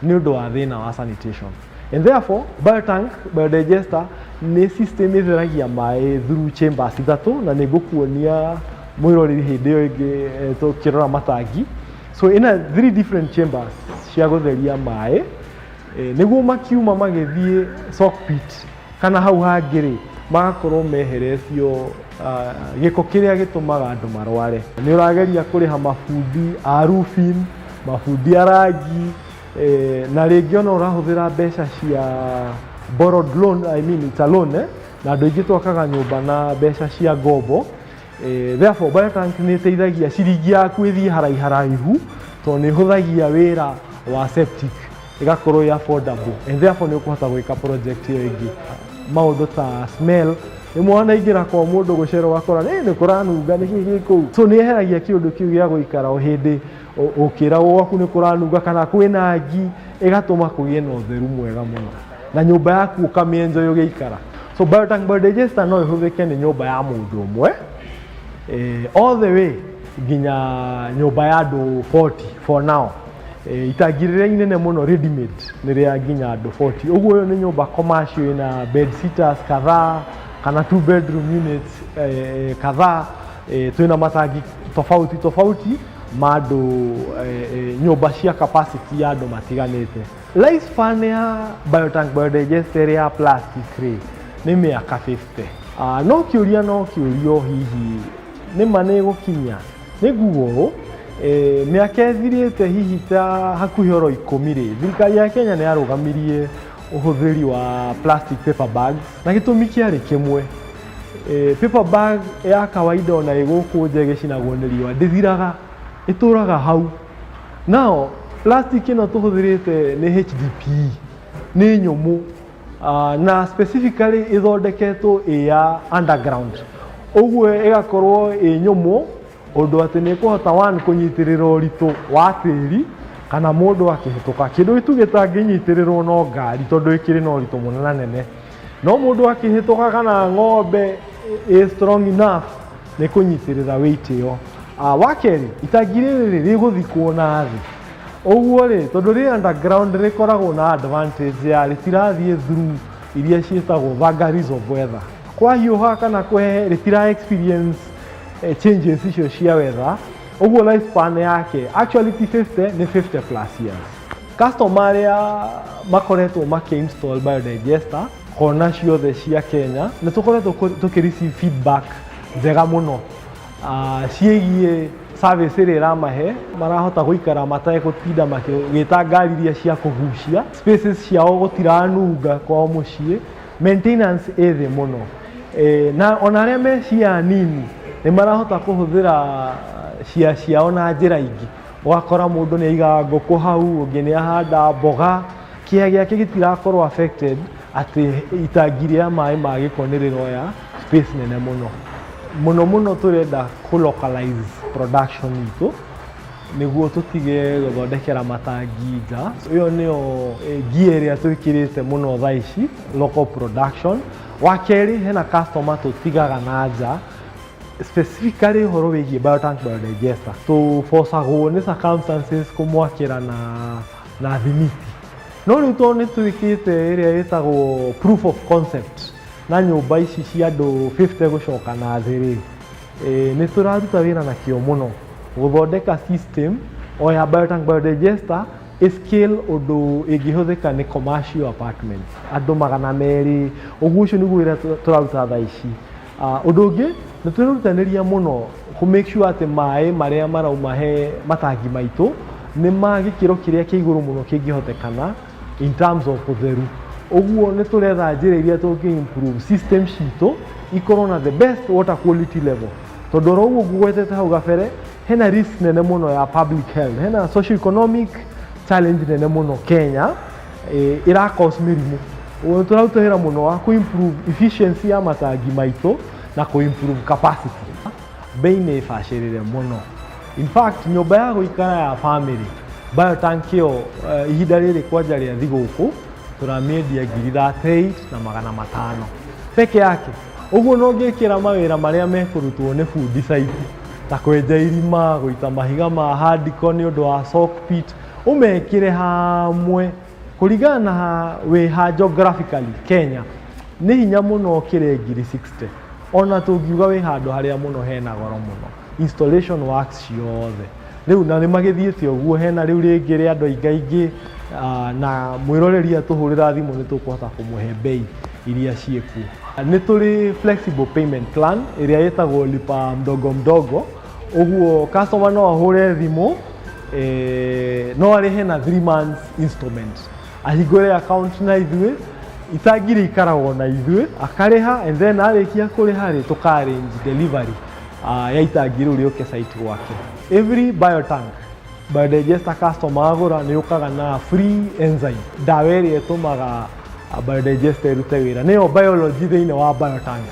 nĩ ũndũ wa thĩna wa sanitation. And therefore, Biotank biodigester nĩ system ĩtheragia maĩ through chambers 3 na nĩ ngũkuonia mwĩroreri hĩndĩ ĩyo ĩngĩ tũkĩrora matangi. So ĩna 3 different chambers cia gũtheria maĩ nĩguo makiuma magĩthiĩ sock pit kana hau hangĩ magakorwo meheretio gĩko kĩrĩa gĩtũmaga andũ marware. Nĩ ũrageria kũrĩha mabundi a roofing, mabundi a rangi, na rĩngĩ ona ũrahũthĩra mbeca cia borrowed loan, I mean it's a loan, na andũ aingĩ twakaga nyũmba na mbeca cia ngombo. Therefore Biotank nĩ ĩteithagia ciringi yaku ĩthiĩ haraihu, tondũ nĩ ĩhũthagia wĩra wa septic igakorwo ya affordable and therefore nĩ ũkũhota gwĩka project ĩyo ĩngĩ. Maũndũ ta smell mwana ingira kwa mundu gucera wakora nĩ kuranunga nĩ kĩĩ kũu, so nĩ eheragia kĩũndũ kĩu gĩa gũikara o hĩndĩ ũkĩra gwaku nĩ kuranunga kana kwĩna ngi, ĩgatũma kũgĩe na ũtheru mwega mũno na nyũmba yaku ũkamĩenjoy ũgĩikara. So biotank biodigester no ĩhũthĩke nĩ nyũmba ya mũndũ ũmwe all the way nginya nyũmba ya andũ 40 for now. Itangirĩra inene mũno ready made nĩ rĩa nginya andũ 40. Ũguo ũyũ nĩ nyũmba commercial na bed sitters kadhaa kana 2 bedroom units kadhaa, twina matangi tofauti ma andũ nyũmba cia capacity ya andũ matiganĩte. Lifespan ya biotank biodigester ya plastic nĩ mĩaka 50. No kĩũrio hihi nĩma nĩ gũkinya nĩ nguo mĩaka ĩthirĩte hihi ta hakuhĩ oro 10 thirikari ya Kenya nĩ yarũgamirie ũhũthĩri wa plastic paper bags na gĩtũmi kĩarĩ kĩmwe. Paper bag ya kawaida ona ĩgũkũ nje gĩcinagwo nĩ riũa ndĩthiraga, ĩtũraga hau. Now plastic ĩno tũhũthĩrĩte nĩ HDPE, nĩ nyũmũ na specifically ĩthondeketwo ya underground, ũguo ĩgakorwo nyũmũ ũndũ atĩ nĩ kũhota kũnyitĩrĩra ũritũ wa tĩri kana mũndũ akĩhĩtũka. Kĩndũ gĩtu gĩtangĩnyitĩrĩrwo no ngari tondũ ĩkĩrĩ na ũritũ mũnene, no mũndũ akĩhĩtũka kana ng'ombe strong enough nĩ kũnyitĩrĩra weight ĩyo. Wa kerĩ, itangi rĩrĩ rĩgũthikwo na thĩ, ũguo rĩ tondũ rĩ underground rĩkoragwo na advantage ya rĩtirathiĩ through iria ciĩtagwo vagaries of weather. Kwa hiũha kana kũhehe rĩtira experience changes icio cia weather. Ũguo lifespan yake actually ti 50 nĩ 50 plus years. Customer arĩa makoretwo install biodigester kona ciothe cia Kenya nĩ tũkoretwo tũkĩreceive feedback njega mũno ciĩgiĩ service ĩrĩa ĩramahe, marahota gũikara mategũtinda magĩta ngari iria cia kũgucia, spaces ciao gũtiranunga kwa mũciĩ, maintenance ĩ thĩ mũno. Na ona arĩa me cia nini nĩ marahota kũhũthĩra cia ciao na njĩra ingĩ. Ũgakora mũndũ nĩ aigaga ngũkũ hau, ũngĩ nĩ ahanda mboga, kĩeya gĩake gĩtirakorwo affected atĩ itangi rĩa maĩ ma gĩko nĩ rĩroya space nene mũno. Mũno tũrenda localize production itũ nĩguo tũtige gũthondekera matangi nja. Ĩyo nĩyo gear ĩrĩa twĩkĩrĩte mũno thaa ici, local production. Wa kerĩ, hena customer tũtigaga na nja specifically ũhoro wĩgiĩ biotank biodigester, tũbocagwo nĩ circumstances kũmwakĩra na thimiti. No rĩu tondũ nĩ twĩkĩte ĩrĩa ĩtagwo proof of concept na nyũmba ici cia andũ 50 gũcoka na thĩ, nĩ tũraruta wĩra na kĩo mũno gũthondeka system o ya biotank biodigester scale ũndũ ĩngĩhũthĩka nĩ commercial apartments andũ 200. Ũguo ũcio nĩguo wĩra tũraruta thaa ici. Ũndũ ũngĩ nĩ tũrerutanĩria mũno kũ make sure atĩ maĩ marĩa marauma he matangi maitũ nĩ ma gĩkĩro kĩrĩa kĩa igũrũ mũno kĩngĩhotekana in terms of ũtheru. Ũguo nĩ tũretha njĩra iria tũngĩ improve system citũ ikorwo na the best water quality level, tondũ oro ũguo ngũgwetete hau gabere hena risk nene mũno ya public health, hena socio economic challenge nene mũno Kenya ĩra cause mĩrimũ. Ũguo tũraruta wĩra mũno wa kũ improve efficiency ya matangi maitũ na kũ improve capacity. Bei nĩ bacĩrĩre mũno. In fact, nyũmba ya gũikara ya family biotank ĩyo ihinda rĩrĩ kwanja rĩa thigũkũ tũramĩendia 38,500 peke yake. Ũguo no ngĩkĩra mawĩra marĩa mekũrutwo nĩ fundi site ta kwenja irima, gũita mahiga ma hardcore nĩ ũndũ wa sock pit, ũmekĩre hamwe kũringana na wĩha geographically Kenya nĩ hinya mũno kĩre 60,000. Ona tũngiuga wĩ handũ harĩa mũno hena goro mũno, installation works ciothe rĩu na nĩ magĩthiĩte ũguo, hena rĩu rĩngĩ rĩa andũ aingĩ na mwĩroreria tũhũrĩra thimũ nĩ tũkũhota kũmũhe bei iria ciĩkuo. Nĩ tũrĩ flexible payment plan ĩrĩa ĩtagwo lipa mdogo mdogo. Ũguo customer no ahũre thimũ no arĩhe na 3 months installment, ahingũre account na ithuĩ, itangi rĩikaragwo na ithuĩ, akarĩha and then arĩkia kũrĩha rĩ tũka arrange delivery ya itangi rĩu rĩũke site gwake. Every biotank biodigester customer agura nĩ ũkaga na free enzyme ndawa ĩrĩa ĩtũmaga biodigester ĩrute wĩra nĩyo biology thĩinĩ wa biotank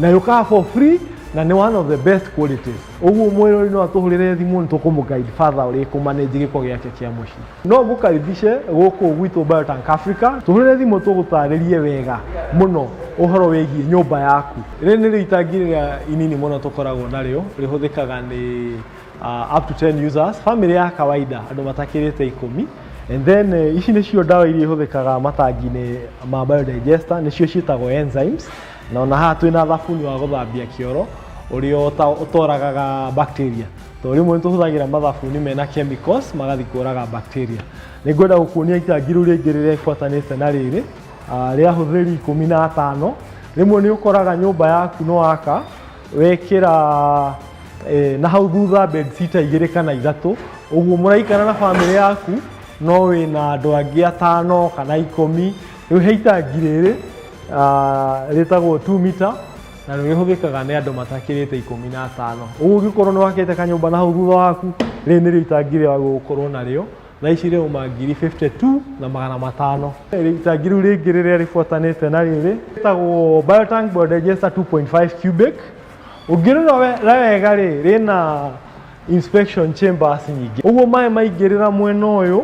na yũkaga for free na nĩ one of the best qualities. Ũguo mwĩrori no atũhũrĩre thimũ nĩ tũkũmũguide further ũrĩa kũmanage gĩko gĩake kĩa mũciĩ. No ngũkaribishe gũkũ gwitũ Biotank Africa, tũhũrĩre thimũ tũgũtarĩrie wega mũno ũhoro wĩgiĩ nyũmba yaku. Rĩrĩ nĩrĩo itangi rĩrĩa inini mũno tũkoragwo narĩo, rĩhũthĩkaga nĩ up to 10 users, family ya kawaida, andũ matakĩrĩte 10. And then ici nĩcio ndawa iria ihũthĩkaga matangi-inĩ ma biodigester, nĩcio ciĩtagwo enzymes. Na ona haha twĩna thabuni wa gũthambia kĩoro ũrĩa ũtoragaga bacteria. To rĩmwe nĩtũhũthagĩra mathabuni mena chemicals magathiĩ kũraga bacteria. Nĩngwenda gũkuonia itangi rĩu rĩngĩ rĩrĩa ibuatanĩte na rĩrĩ rĩa hũthĩri 15. Rĩmwe nĩ ũkoraga nyũmba yaku no waka wekĩra na hau thutha bedsitter 2 kana 3, ũguo mũraikara na family yaku no wĩna andũ angĩ 5 kana 10. Rĩu he itangi rĩrĩ rĩtagwo 2 meter na rĩhũthĩkaga nĩ andũ matakĩrĩte 15. Ũguo ũngĩkorwo nĩ wakĩte kanyũmba na hau thutha waku, rĩrĩ nĩrĩo itangi rĩa gũkorwo narĩo. Na ici rĩuma 52,500. Itangi rĩu rĩngĩ rĩrĩa rĩbuatanĩte na rĩrĩ rĩtagwo Biotank Biodigester 2.5 cubic. Ũngĩrora wega rĩna inspection chambers nyingĩ. Ũguo maĩ maingĩrĩra mwena ũyũ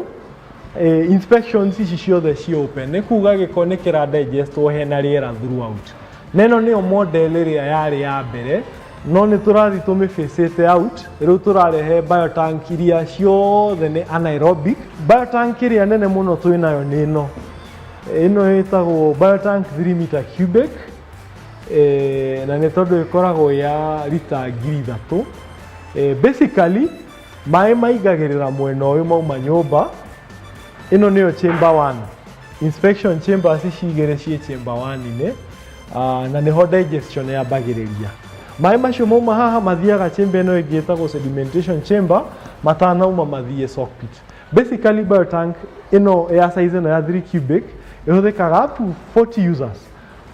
inspections ici ciothe ci open, nĩ kuuga gĩko nĩ kĩra digestwo hena rĩera throughout. Neno nĩyo model ĩrĩa yarĩ ya mbere, no nĩ tũrathiĩ tũmĩfacĩte out. Rĩu tũrarehe biotank iria ciothe nĩ anaerobic. Biotank ĩrĩa nene mũno twĩnayo nĩ ĩno. Ĩno ĩtagwo Biotank 3 meter cubic, na nĩ tondũ ĩkoragwo ya lita 3,000. Basically maĩ maingagĩrĩra mwena ũyũ mauma nyũmba. Ĩno nĩyo chamber 1. Inspection chambers ici igĩrĩ ciĩ chamber 1-inĩ, na nĩho digestion yambagĩrĩria. Maĩ macio mauma haha mathiaga chamber ĩno ĩngĩ ĩtagwo sedimentation chamber, matanauma mathiĩ soak pit. Basically biotank ĩno ya size ĩno ya 3 cubic ĩhũthĩkaga up to 40 users.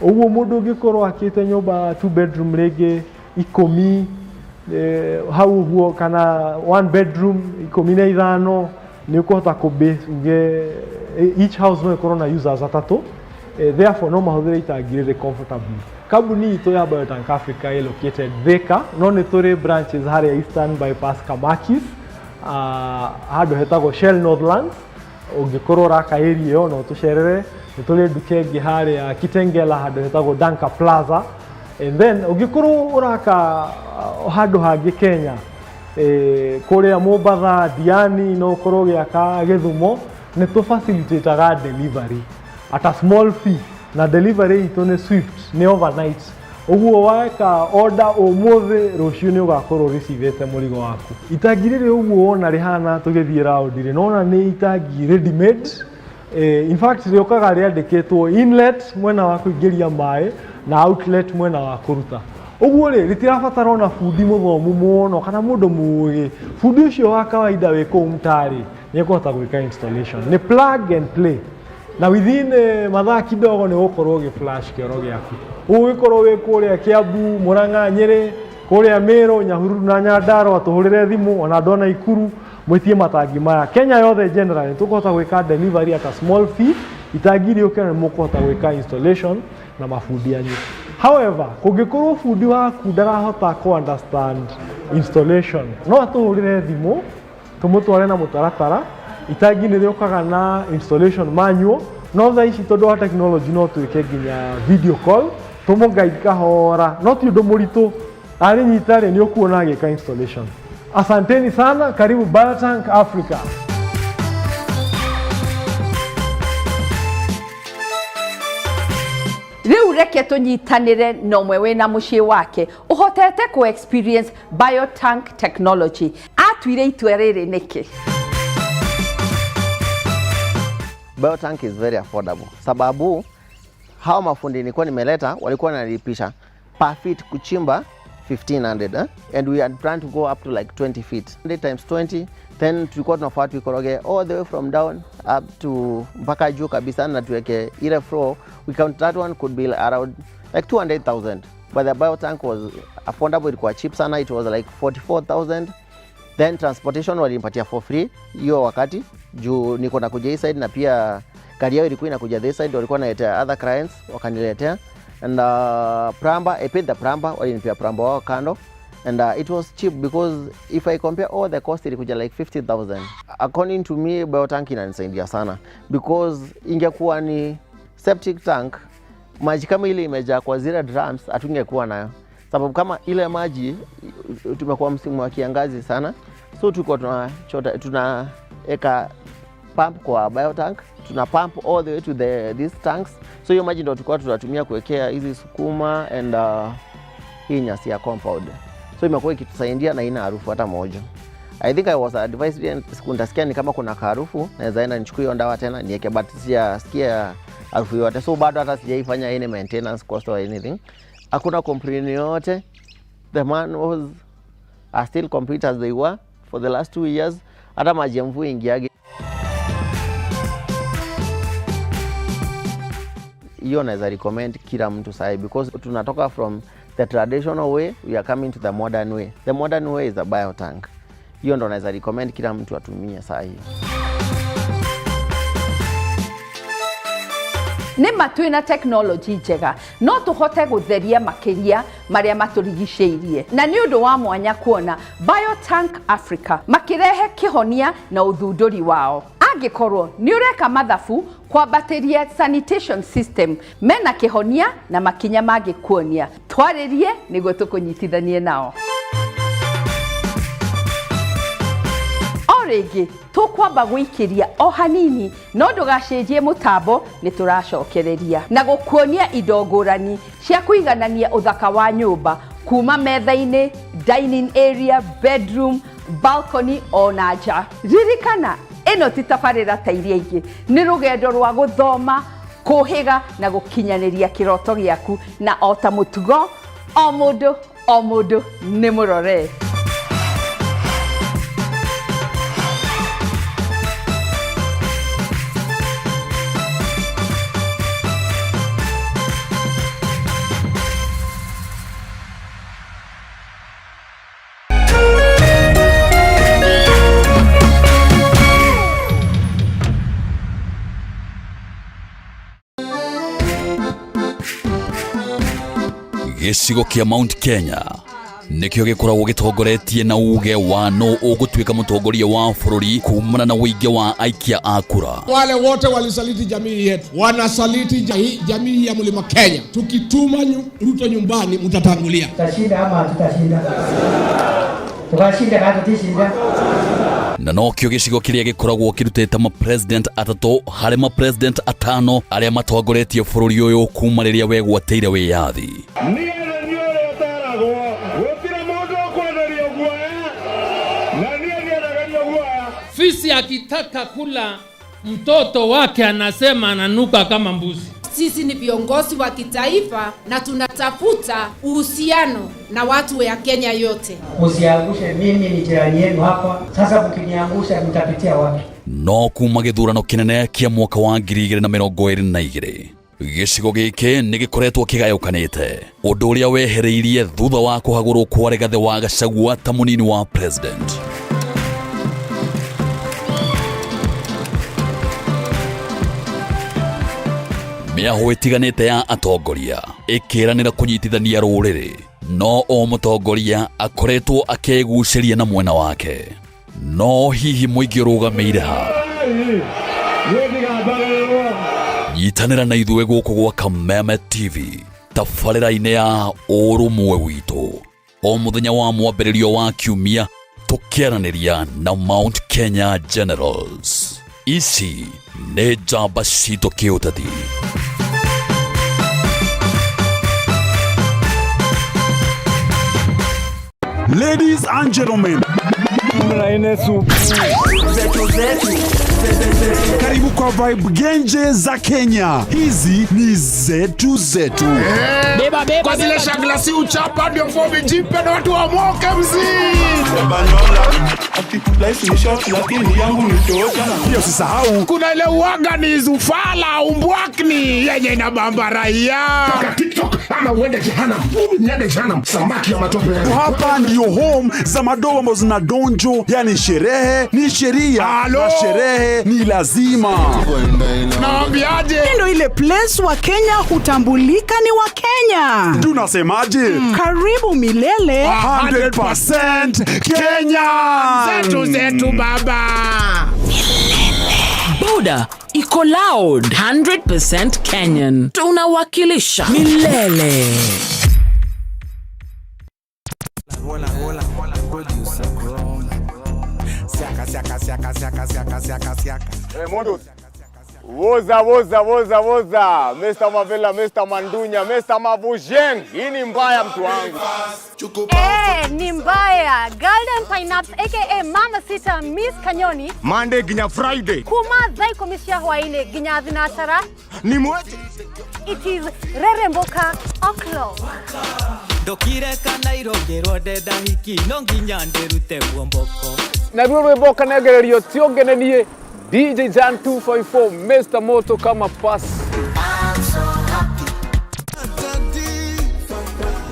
Ũguo mũndũ ũngĩkorwo akĩte nyũmba 2 bedroom rĩngĩ 10 hau ũguo, kana 1 bedroom 15, nĩ ũkũhota each house no ĩkorwo na users 3. Therefore no mahũthĩre itangi rĩrĩ comfortably. Kambuni itũ ya Biotank Africa ĩ located Thika, no nĩ tũrĩ branches harĩa Eastern Bypass Kamakis, handũ hetagwo Shell Northlands. Ũngĩkorwo ũraka area ĩyo no tũcerere. Nĩ tũrĩ nduka ĩngĩ harĩa Kitengela handũ hetagwo Danka Plaza. And then ũngĩkorwo ũraka handũ hangĩ Kenya, kũrĩa Mombatha, Diani, no ũkorwo ũgĩaka Gĩthumo, nĩ tũfacilitaga delivery at a small fee, na delivery itũ nĩ swift, nĩ overnight. Ũguo weka order ũmũthĩ, rũciũ nĩ ũgakorwo rĩcivĩte mũrigo waku. Itangi rĩrĩ ũguo wona rĩhana tũgĩthiĩ round-inĩ, nona nĩ itangi ready made. In fact rĩũkaga rĩandĩkĩtwo inlet mwena wa kũingĩria maĩ na outlet mwena wa kũruta. Ũguo rĩtirabatara ona bundi mũthomu mũno kana mũndũ mũũgĩ. Bundi ũcio wa kawaida wĩ kũu mtaarĩ nĩ ekũhota gwĩka installation. Nĩ plug and play. Na within mathaa kidogo nĩ ũgũkorwo ũgĩ-flush kĩoro gĩaku. Ũgũgĩkorwo wĩ kũrĩa Kiambu, Murang'a, Nyĩrĩ, kũrĩa Meru, Nyahururu na Nyandarua, tũhũrĩre thimũ, ona andũ a Naikuru mwĩtie matangi maya. Kenya yothe generally tũkũhota gwĩka delivery at a small fee. Itangi rĩũke nĩ mũkũhota gwĩka installation na mabundi anyu. However, kũngĩkorwo bundi waku ndarahota understand installation, no atũhũrĩre thimũ tũmũtware na mũtaratara. Itangi nĩ rĩũkaga na installation manual, no thaa ici tondũ wa technology no twĩke nginya video call, tũmũguide kahora, no ti ũndũ mũritũ, arĩnyita rĩ nĩ ũkuona agĩka installation. Asanteni sana, karibu Biotank Africa. Rĩu reke tũnyitanĩre na ũmwe wĩna mũciĩ wake ũhotete ku experience Biotank technology. Atuire itua rĩrĩ nĩkĩ? Biotank is very affordable. Sababu hao mafundi nilikuwa nimeleta walikuwa wanalipisha per feet kuchimba 1500 and we had planned to go up to like 20 feet. 100 times 20, then tulikuwa tunafaa tuikoroge all the way from down up to mpaka juu kabisa na tuweke ile floor. We count that one could be around like 200,000. But the Biotank was affordable, ilikuwa cheap sana, it was like 44,000. Then transportation walinipatia for free hiyo wakati juu niko na kuja hii side, na pia gari yao ilikuwa inakuja this side, walikuwa wanaletea other clients wakaniletea. And plumber, I paid the plumber, walinipea plumber wao kando. And it was cheap because if I compare all the cost ilikuja like 50,000. According to me, biotank inanisaidia sana because ingekuwa ni septic tank, maji kama ile imejaa kwa zile drums hatungekuwa nayo. Sababu kama ile maji tumekuwa msimu wa kiangazi sana, so tulikuwa tunaeka pump kwa biotank, tuna pump all the way to these tanks. So hiyo maji ndio tulikuwa tunatumia kuwekea hizi sukuma and hii nyasi ya compound. So imekuwa ikitusaidia na ina harufu hata moja. I think I was advised sikundasikia ni kama kuna harufu naweza enda nichukue hiyo dawa tena niweke, but sijasikia harufu yote. So bado hata sijaifanya any maintenance cost or anything. Hakuna complaint yote. The man was still complete as they were for the last 2 years. Hata maji ya mvua ingiage. Hiyo naweza recommend kila mtu sahi because tunatoka from the traditional way, we are coming to the modern way. The modern way is a biotank. Hiyo ndo naweza recommend kila mtu atumie sahi. Nima twina technology njega no tuhote gutheria makiria maria maturigiceirie, na ni undu wa mwanya kuona Biotank Africa makirehe kihonia na uthunduri wao. Angikorwo ni ureka mathafu kwambatĩria sanitation system mena kihonia na makinya mangikuonia, twaririe niguo tukunyitithanie nao. Origi tukwamba gwikiria o hanini no ndugacenjie mutambo ni turacokereria na gukuonia indo ngurani cia kuiganania uthaka wa nyumba kuma metha-ini, dining area, bedroom, balcony ona nja. Ririkana ino ti tabarĩra ta iria ingĩ, nĩ rũgendo rwa gũthoma, kũhĩga na gũkinyanĩria kĩroto gĩaku, na o ta mũtugo o mũndũ nĩ mũrore. Gĩcigo kĩa Mount Kenya nikĩo gĩkoragwo gĩtongoretie na uge wa no ũgũtuĩka mũtongoria wa bũrũri kumana na ũingĩ wa aikia a kura. Wale wote walisaliti jamii yetu wanasaliti jamii ya Mlima Kenya. Tukituma Ruto nyumbani mtatangulia. Tutashinda ama tutashinda? Tukashinda kama tutashinda. Na nokĩo gĩcigo kĩrĩa gĩkoragwo kĩrutĩte ma-president atatũ harĩ ma-president atano arĩa matongoretie bũrũri ũyũ kuma rĩrĩa wegwatĩire wĩyathi. Fisi akitaka kula mtoto wake anasema ananuka kama mbuzi. Sisi ni viongozi wa kitaifa na tunatafuta uhusiano na watu wa Kenya yote. Usiangushe, mimi ni jirani yenu hapa. Sasa mkiniangusha mtapitia wapi? No kuma gĩthurano kĩnene kĩa mwaka wa 2022 gĩcigo gĩkĩ nĩ gĩkoretwo kĩgayũkanĩte, ũndũ ũrĩa wehereirie thutha wa kũhagũrwo kwa Rigathi wa Gachagua ta mũnini wa president. Mĩaho ĩtiganĩte ya atongoria ĩkĩranĩra kũnyitithania rũrĩrĩ, no o mũtongoria akoretwo akĩgucĩria na mwena wake. No hihi mũingĩ ũrũgamĩire ha? Nyitanĩra na ithuĩ gũkũ gwa Kameme TV tabarĩra-inĩ ya ũrũmwe witũ o mũthenya wa mwambĩrĩrio wa kiumia, tũkĩaranĩria na Mount Kenya Generals. Ici nĩ njamba citũ kĩũteti. Ladies and gentlemen, karibu kwa vibe genje za Kenya. Hizi ni zetu zetu. Kwa zile shaglasi uchapa ndio fomi jipe na watu wa moke mzii. Life ni short lakini yangu ni tosha. Pia usisahau kuna ile uwaga ni zufala umbwakni yenye inabamba raia. Toka TikTok ama uende jehanamu. Niende jehanamu samaki ya matope. Hapa ndio home za madoa ambazo zina donjo, yani sherehe ni sheria na sherehe ni lazima. Naambiaje? Ndio ile place wa Kenya hutambulika ni wa Kenya. Tunasemaje? Karibu milele 100% Kenya. Zetu baba. Boda iko loud 100% Kenyan. Tunawakilisha milele. Hey, Mondo. Woza. Mr. Mavela, Mr. Mandunya, Mr. Mavujeng. Hii ni mbaya mtu wangu. Ni mbaya. Golden Pineapple aka Mama Sita Miss Kanyoni. Monday ginya Friday. Kuma zai komisia hwaine ginya zinatara. Ni mweje? It is Reremboka o'clock. Dokire kana irogerwo ndenda hiki no nginya ndirute muomboko. Na ruo rweboka negererio tiongenenie DJ Jan 254 Mr. Moto kama pass.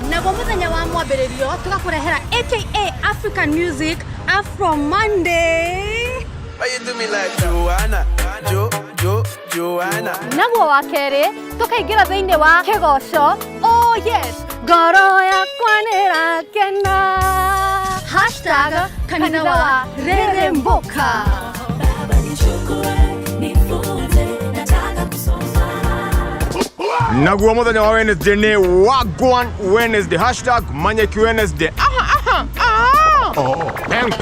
Na muthenya wa mwambĩrĩrio tugakurehera aka African Music Afro Monday. Why you do me like Joanna? Naguo wa kerĩ tukaingira thĩinĩ wa kĩgoco. Oh yes, ngoro yakwa nĩrakena. #kanitha wa Reremboka. Naguo muthenya wa Wednesday ni Wagwan Wednesday #Manyeki Wednesday. Peng.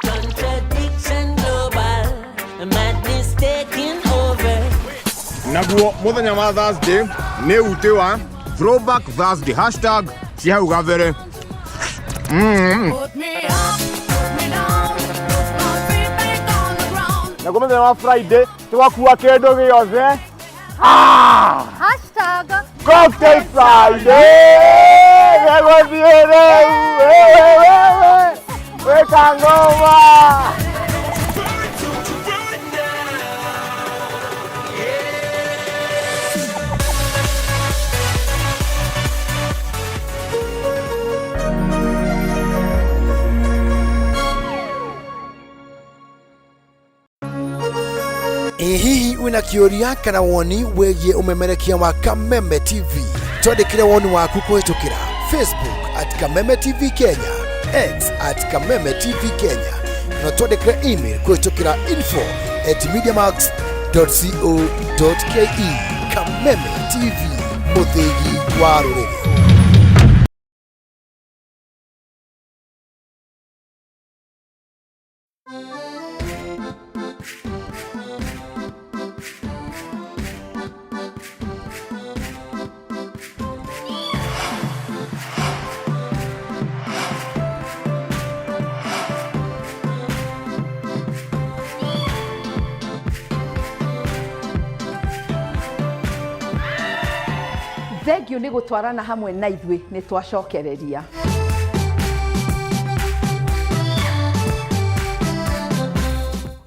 Contradiction global, madness taking over. Naguo muthenya wa Thursday ni ute wa Throwback Thursday #Sihau Gavere. Naguo muthenya wa Friday tugakuwa kendo giothe. #Cocktail Friday. Weka ngoma. Hihi wina kĩũria kana woni wĩgiĩ umemerekia wa Kameme TV, twandĩkĩre woni waku kũhĩtũkĩra Facebook @Kameme TV Kenya, X @Kameme TV Kenya, na twandĩkĩre email kũhĩtũkĩra info@mediamax.co.ke. Kameme TV, mũthĩgi wa rũrĩrĩ. Thengio nĩ gũtwarana hamwe na ithuĩ nĩ twacokereria.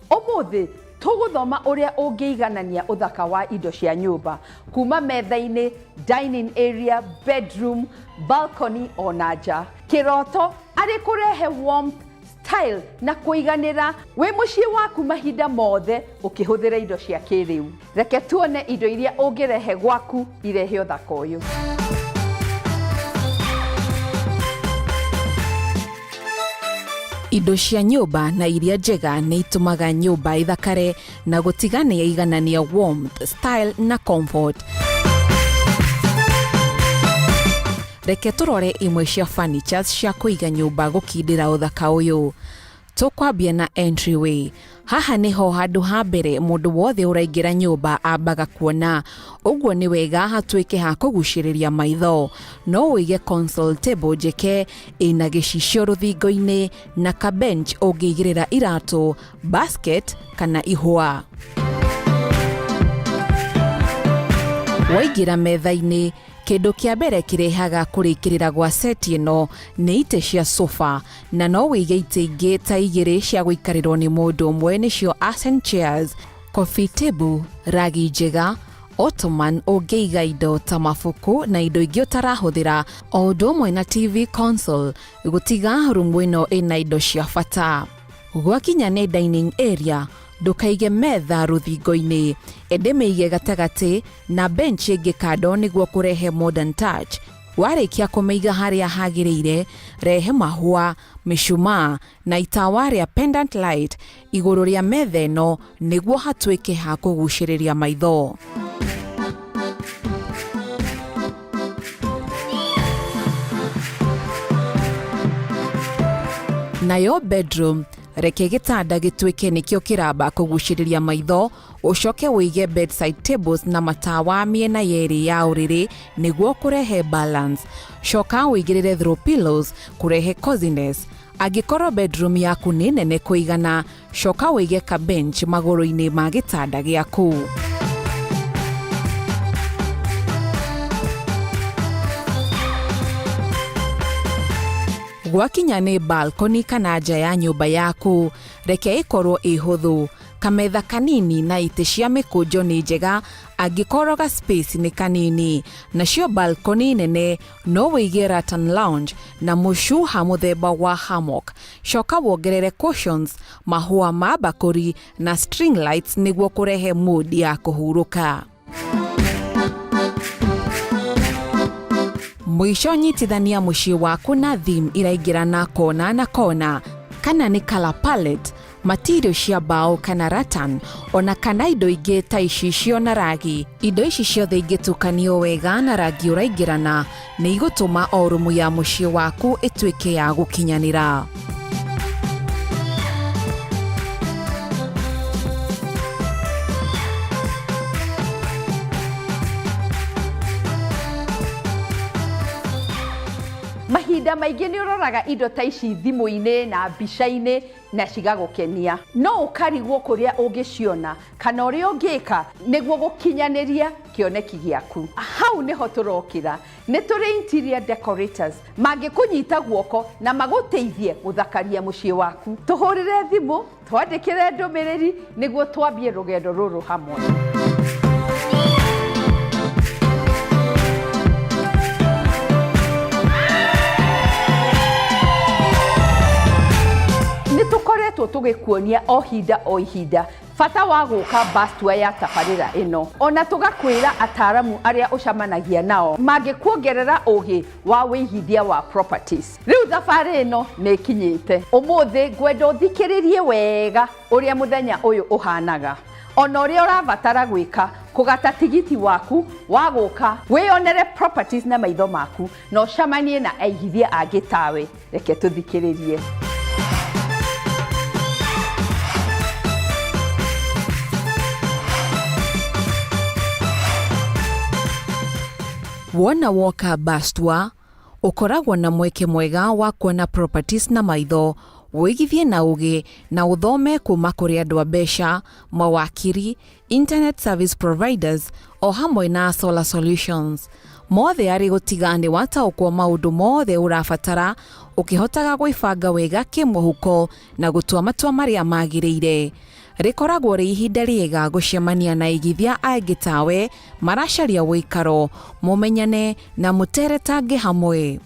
Ũmũthĩ tũgũthoma ũrĩa ũngĩiganania ũthaka wa indo cia nyũmba kuma metha-inĩ, dining area, bedroom, balcony ona nja. Kĩroto arĩ kũrehe warmth, style na kũiganĩra wĩ mũciĩ waku mahinda mothe ũkĩhũthĩra indo cia kĩrĩu. Reke tuone indo iria ũngĩrehe gwaku irehe ũthaka ũyũ. Indo cia nyũmba na iria njega nĩ itumaga nyũmba ithakare na gũtigania iganania warmth, style na comfort. Reke tũrore imwe cia furnitures cia kũiga nyũmba gũkindĩra ũthaka ũyũ. Tũkwambia na entryway. Haha niho handũ ha mbere mũndũ wothe ũraingĩra nyũmba ambaga kuona. Ũguo nĩ wega hatuĩke ha kũgucĩrĩria maitho. No ũige console table njeke ĩna gĩcicio rũthingo-inĩ na ka bench ũngĩigĩrĩra iratũ, basket kana ihũa. Waingĩra metha-inĩ, Kĩndũ kĩa mbere kĩrehaga kũrĩkĩrĩra gwa seti ĩno nĩ ite cia sofa, na no wĩige ite ingĩ ta igĩrĩ cia gũikarĩrwo nĩ mũndũ ũmwe nĩcio Asen chairs, coffee table, ragi njega, ottoman ũngĩiga indo ta mabuku na indo ingĩ ũtarahũthĩra, o ũndũ ũmwe na TV console, gũtiga rumu ĩno ĩna indo cia bata. Gwakinya nĩ dining area, ndũkaige metha rũthingo-inĩ, ĩndĩ mĩige gatagatĩ na bench ĩngĩ kando nĩguo kũrehe modern touch. Warĩkia kũmĩiga harĩa hagĩrĩire, rehe mahũa, mĩcumaa na itawa rĩa pendant light igũrũ rĩa metha ĩno nĩguo hatuĩke ha kũgucĩrĩria maitho. Nayo bedroom, reke gĩtanda gĩtuĩke nĩkĩo kĩramba kũgucĩrĩria maitho, ũcoke wĩige bedside tables na matawa mĩena yerĩ ya ũrĩrĩ nĩguo kũrehe balance. Coka wĩigĩrĩre throw pillows kũrehe coziness. Angĩkorwo bedroom yaku nĩ nene kũigana, coka wĩige ka bench magũrũ-inĩ ma gĩtanda gĩaku. Gwakinya nĩ balcony kana nja ya nyũmba yaku, reke ĩkorwo ĩhũthũ. Kametha kanini na ite cia mĩkũnjo nĩ njega angĩkorwo ga space nĩ kanini. Nacio balcony nene no wĩige rattan lounge na mũcuha mũthemba wa hammock. Coka wongerere cushions, mahũa ma bakũri na string lights nĩguo kũrehe mood ya kũhurũka. Mwisho nyitithania mũciĩ waku na theme iraingĩrana kona na kona. Kana nĩ color palette, material cia mbao kana rattan, ona kana indo ingĩ ta icicio na ragi. Indo ici ciothe ingĩtukanio wega na rangi ũraingĩrana nĩ igũtũma o rumu ya mũciĩ waku ĩtuĩke ya gũkinyanĩra. Mahinda maingĩ nĩ ũroraga indo ta ici thimũ-inĩ na mbica-inĩ na cigagũkenia. No ũkarigwo kũrĩa ũngĩciona kana ũrĩa ũngĩka nĩguo gũkinyanĩria kĩoneki gĩaku. Hau nĩho tũrokĩra. Nĩ tũrĩ interior decorators mangĩkũnyita guoko na magũteithie gũthakaria mũciĩ waku. Tũhũrĩre thimũ, twandĩkĩre ndũmĩrĩri nĩguo twambie rũgendo rũrũ hamwe. Nĩtũkoretwo tũgĩkuonia o ihinda bata wa gũka bus tour ya tabarĩra ĩno. Ona tũgakwĩra ataaramu arĩa ũcamanagia nao mangĩkuongerera ũgĩ wa wĩigithia wa properties. Rĩu thabarĩ ĩno nĩ ĩkinyĩte. Ũmũthĩ ngwenda ũthikĩrĩrie wega ũrĩa mũthenya ũyũ ũhanaga. Ona ũrĩa ũrabatara gwĩka kũgata tigiti waku wa gũka wĩonere properties na maitho maku na ũcamanie na aigithia angĩ tawe. Reke tũthikĩrĩrie. Wona woka bus tour, ũkoragwo na mweke mwega wa kuona properties na maitho, wĩigithie na ũgĩ na ũthome kuma kũrĩ andũ a mbeca, mawakiri, internet service providers o hamwe na solar solutions. Mothe arĩ gũtiga nĩ wataũkwo maũndũ mothe ũrabatara, ũkĩhotaga gwĩbanga wega kĩmũhuko na gũtua matua marĩa magĩrĩire. Rĩkoragwo rĩ ihinda rĩega gũcemania na aigithia angĩ tawe maracaria wĩikaro, mũmenyane na mũteretange hamwe.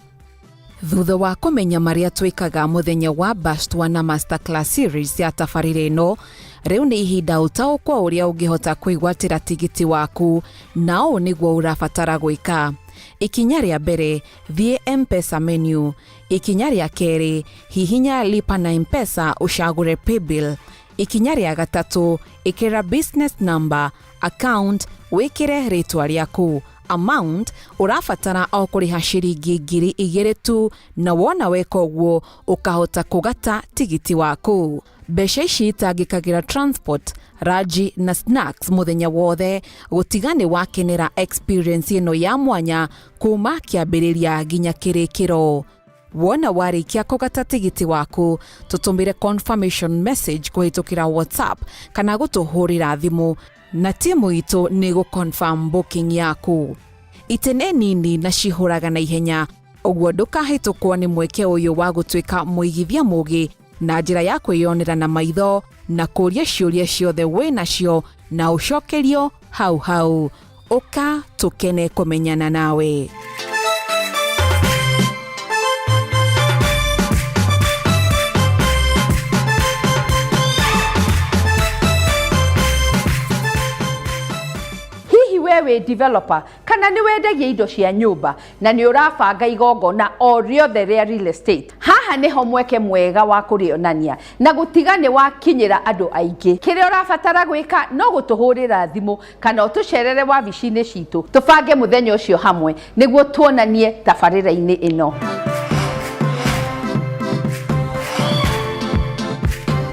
Thutha wa kũmenya marĩa twĩkaga mũthenya wa bus tour na masterclass series ya tabarĩra ĩno, rĩu nĩ ihinda ũtaũkwo ũrĩa ũngĩhota kwĩgwatĩra tigiti waku na ũũ nĩguo ũrabatara gwĩka. Ikinya rĩa mbere, thiĩ M-Pesa menu. Ikinya rĩa kerĩ, hihinya lipa na M-Pesa ũcagũre paybill. Ikinya rĩa gatatũ, ĩkĩra business number, account, wĩkĩre rĩtwa rĩaku. Amount, ũrabatara o kũrĩha ciringi 2,000 tu, na wona weka ũguo ũkahota kũgata tigiti waku. Mbeca ici itangĩkagĩra transport, raji na snacks mũthenya wothe, gũtiga nĩ wakenera experience ĩno ya mwanya kuma kĩambĩrĩria nginya kĩrĩkĩro. Wona warĩkia kũgata tigiti waku, tũtũmĩre confirmation message kũhĩtũkĩra WhatsApp kana gũtũhũrĩra thimũ na timu itũ nĩ gũconfirm booking yaku. itene nini na cihũraga na ihenya. Ũguo ndũkahĩtũkwo nĩ mweke ũyũ wa gũtuĩka mũigithia mũũgĩ na njĩra ya kwĩyonera na maitho na kũũria ciũria ciothe wĩnacio na ũcokerio hau hau. Ũka tũkene kũmenyana nawe. Wewe developer kana ni wendagia indo cia nyumba na ni urabanga igongona o riothe ria real estate, haha niho mweke mwega wa kurionania na gutiga ni wakinyira andu aingi. Kiria urabatara gwika no gutuhurira thimu kana utucerere wabici-ini citu tubange muthenya ucio hamwe niguo tuonanie tabarira-ini ino.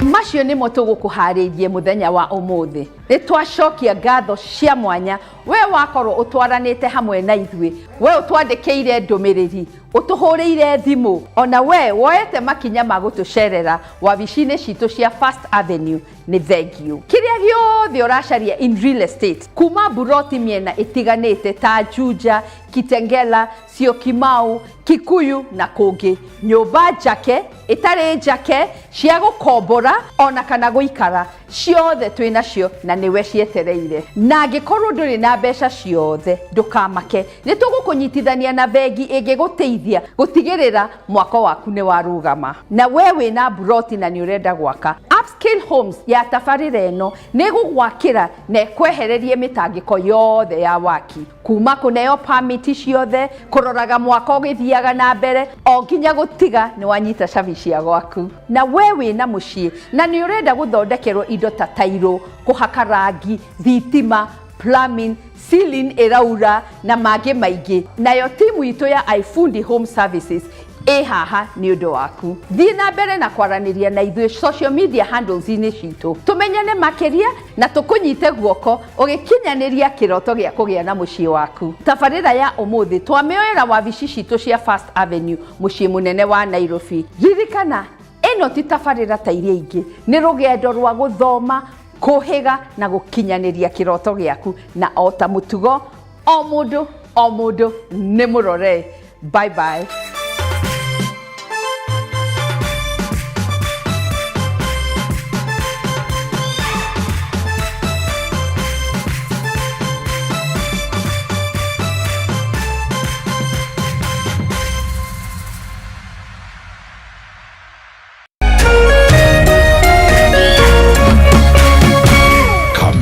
Macio nimo tugukuharirie muthenya wa umuthi. Nitwacokia ngatho cia mwanya we wakorwo utwaranite hamwe na ithuĩ, we utwandikiire ndumiriri, utuhuriire thimu, ona we woete makinya ma gutucerera wabici-ini citu cia First Avenue. Ni thengio. Kiria giothe uracaria in real estate kuma buroti miena itiganite ta Juja, Kitengela, Syokimau, Kikuyu na kungi. Nyumba njake, itari njake, cia gukombora ona kana guikara, ciothe twinacio na niwe cietereire. Na angikorwo nduri na mbeca ciothe ndukamake, nitugukunyitithania na bengi ingiguteithia gutigirira mwako waku ni warugama. Na wewe na buroti na ni urenda gwaka, Upscale Homes ya tabarira ino ni gugwakira na kwehererie mitangiko yothe ya waki, kuma kuneo permit ciothe, kuroraga mwako githiaga na mbere o nginya gutiga ni wanyita cabi cia gwaku. Na wewe na mucii na ni urenda guthondekerwo indo ta tairo, kuhaka rangi, thitima, plumbing, ceiling iraura na mangĩ maingĩ, nayo timu itu ya iFundi Home Services haha ni undu waku. Thiĩ na mbere na kwaraniria na ithuĩ social media handles-inĩ citũ, tumenyane makiria na tukunyite guoko ugikinyaniria kiroto gia kugia na mucii waku. Tabarira ya umuthi twamioera wabici citũ cia First Avenue mucii munene wa Nairobi. Ririkana ino ti tabarira ta iria ingĩ, ni rugendo rwa guthoma, kuhiga na gukinyaniria kiroto giaku, na ota mutugo o mundu ni murore. Bye bye.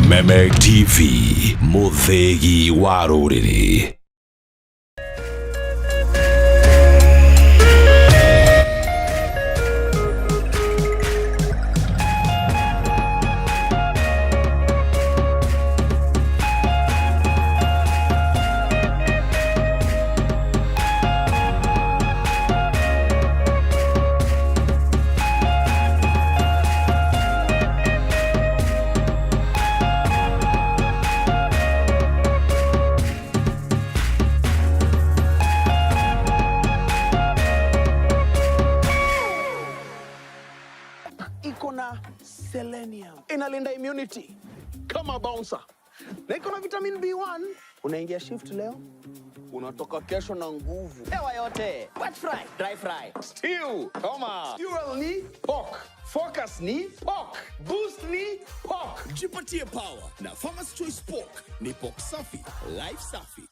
Meme TV, muthegi wa rũrĩrĩ. Selenium inalinda immunity kama bouncer, na iko na vitamin B1. Unaingia shift leo, unatoka kesho na nguvu. Hewa yote, wet fry, dry fry, stew, koma, fuel ni pork, focus ni pork, boost ni pork. Jipatie power na Farmer's Choice Pork. Ni pork safi, life safi.